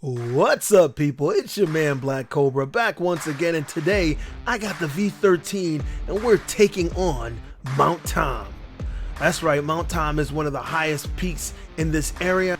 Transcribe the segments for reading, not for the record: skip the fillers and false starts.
What's up, people? It's your man ThaBlackCobra back once again, and today I got the V13 and we're taking on Mount Tom. That's right, Mount Tom is one of the highest peaks in this area.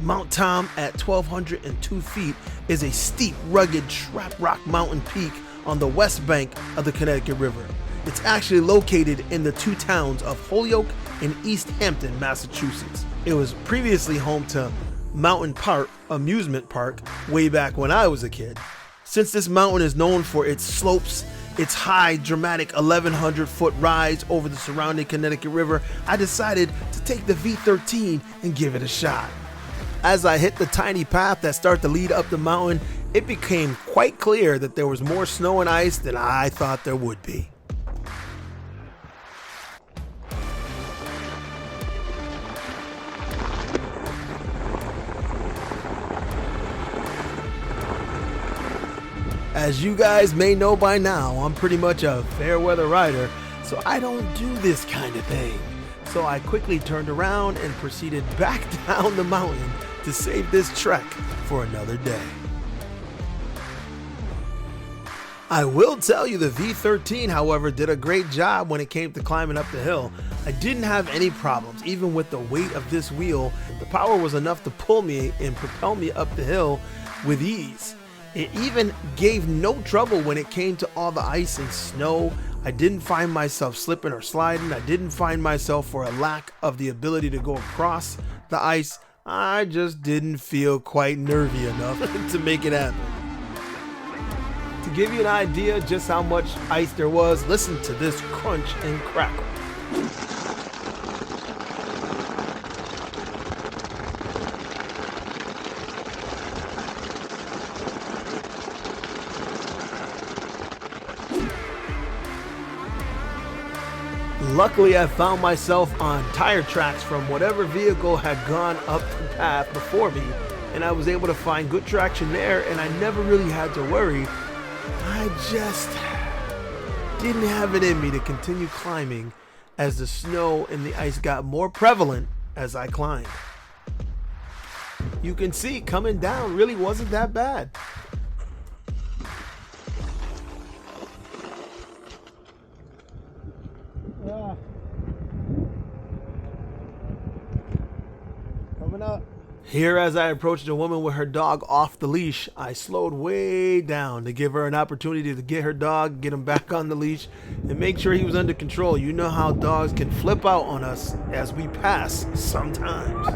Mount Tom at 1,202 feet is a steep, rugged trap rock mountain peak on the west bank of the Connecticut River. It's actually located in the two towns of Holyoke and East Hampton, Massachusetts. It was previously home to Mountain Park amusement park way back when I was a kid. Since this mountain is known for its slopes, its high dramatic 1,100-foot rise over the surrounding Connecticut River, I decided to take the V13 and give it a shot. As I hit the tiny path that started to lead up the mountain, it became quite clear that there was more snow and ice than I thought there would be. As you guys may know by now, I'm pretty much a fair weather rider, so I don't do this kind of thing. So I quickly turned around and proceeded back down the mountain to save this trek for another day. I will tell you the V13, however, did a great job when it came to climbing up the hill. I didn't have any problems. Even with the weight of this wheel, the power was enough to pull me and propel me up the hill with ease. It even gave no trouble when it came to all the ice and snow. I didn't find myself slipping or sliding. I didn't find myself for a lack of the ability to go across the ice. I just didn't feel quite nervy enough to make it happen. To give you an idea just how much ice there was, listen to this crunch and crackle. Luckily, I found myself on tire tracks from whatever vehicle had gone up the path before me, and I was able to find good traction there, and I never really had to worry. I just didn't have it in me to continue climbing as the snow and the ice got more prevalent as I climbed. You can see coming down really wasn't that bad. Coming up. Here, as I approached a woman with her dog off the leash, I slowed way down to give her an opportunity to get her dog, get him back on the leash, and make sure he was under control. You know how dogs can flip out on us as we pass sometimes.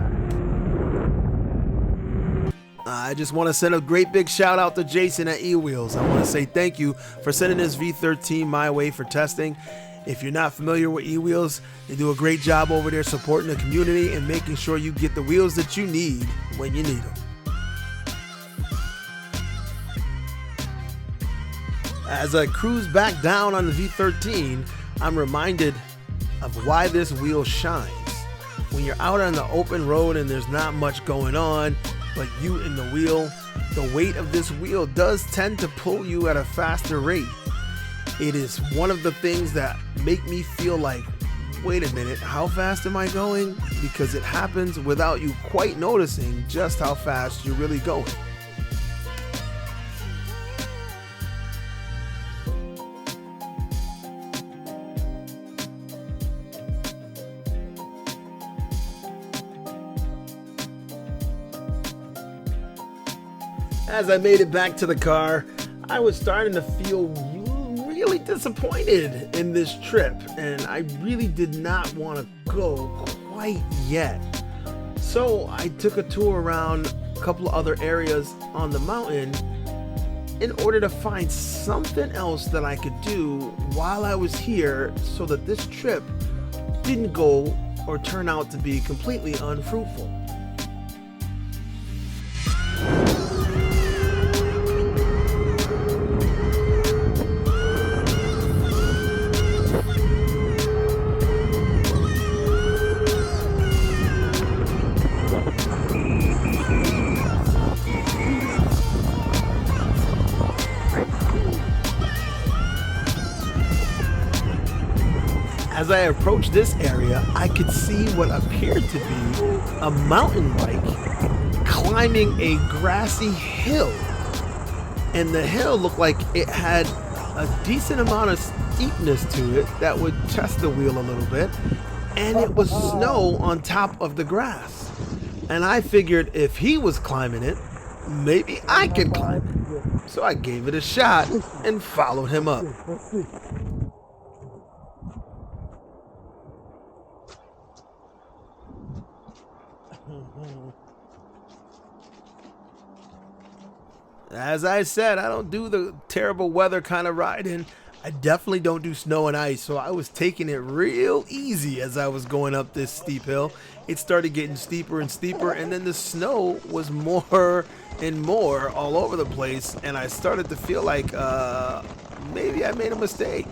I just want to send a great big shout out to Jason at eWheels. I want to say thank you for sending this V13 my way for testing. If you're not familiar with eWheels, they do a great job over there supporting the community and making sure you get the wheels that you need when you need them. As I cruise back down on the V13, I'm reminded of why this wheel shines. When you're out on the open road and there's not much going on, but you and the wheel, the weight of this wheel does tend to pull you at a faster rate. It is one of the things that make me feel like, wait a minute, how fast am I going? Because it happens without you quite noticing just how fast you're really going. As I made it back to the car, I was starting to feel really disappointed in this trip, and I really did not want to go quite yet. So I took a tour around a couple of other areas on the mountain in order to find something else that I could do while I was here so that this trip didn't go or turn out to be completely unfruitful. As I approached this area, I could see what appeared to be a mountain bike climbing a grassy hill, and the hill looked like it had a decent amount of steepness to it that would test the wheel a little bit, and it was snow on top of the grass. And I figured if he was climbing it, maybe I could climb it. So I gave it a shot and followed him up. As I said, I don't do the terrible weather kind of riding. I definitely don't do snow and ice, so I was taking it real easy as I was going up this steep hill. It started getting steeper and steeper, and then the snow was more and more all over the place, and I started to feel like maybe I made a mistake.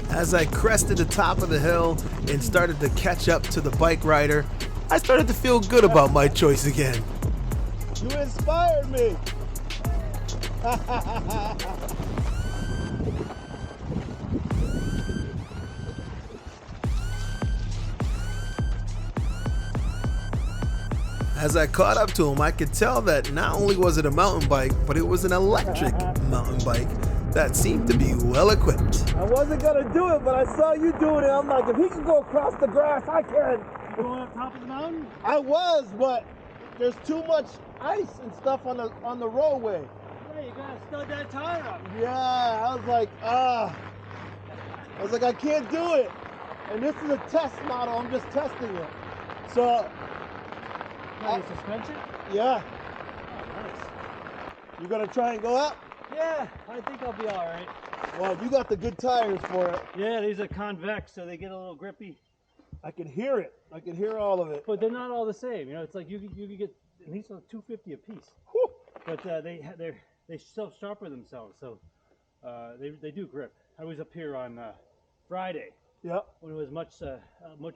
As I crested the top of the hill and started to catch up to the bike rider, I started to feel good about my choice again. You inspired me. As I caught up to him, I could tell that not only was it a mountain bike, but it was an electric mountain bike that seemed to be well equipped. I wasn't gonna do it, but I saw you doing it. I'm like, if he can go across the grass, I can. You going up top of the mountain? I was, but there's too much ice and stuff on the roadway. Yeah, you gotta stud that tire up. Yeah, I was like, I can't do it. And this is a test model. I'm just testing it. So, Nice suspension? yeah. Oh, nice. You gonna try and go up? Yeah, I think I'll be all right. Well, you got the good tires for it. Yeah, these are convex, so they get a little grippy. I can hear it. I can hear all of it. But they're not all the same. You know, it's like you could get, and these are $250 a piece. Whew. But they self-sharper themselves, so they do grip. I was up here on Friday Yep. when it was much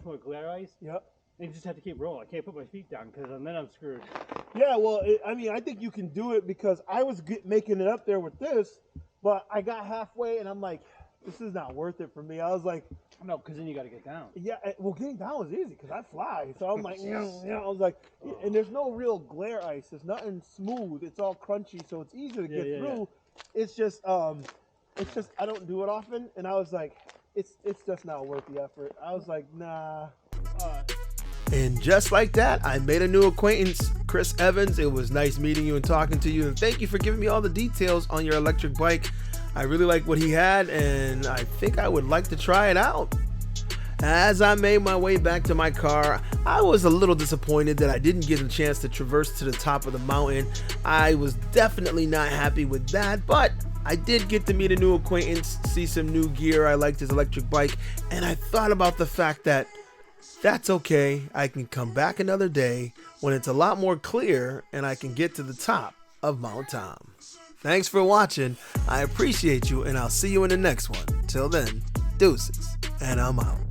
more glare ice. Yep. And you just have to keep rolling. I can't put my feet down because then I'm screwed. Yeah, well, I think you can do it because I was making it up there with this, but I got halfway and I'm like, this is not worth it for me. I was like, No, because then you got to get down. yeah, well, getting down was easy because I fly. So I'm like, I was like, and there's no real glare ice. There's nothing smooth. It's all crunchy, so it's easy to get through. Yeah. It's just I don't do it often, and I was like, it's just not worth the effort. I was like, nah. And just like that, I made a new acquaintance, Chris Evans. It was nice meeting you and talking to you, and thank you for giving me all the details on your electric bike. I really like what he had, and I think I would like to try it out. As I made my way back to my car, I was a little disappointed that I didn't get a chance to traverse to the top of the mountain. I was definitely not happy with that, but I did get to meet a new acquaintance, see some new gear. I liked his electric bike, and I thought about the fact that that's okay. I can come back another day when it's a lot more clear and I can get to the top of Mount Tom. Thanks for watching. I appreciate you, and I'll see you in the next one. Till then, deuces, and I'm out.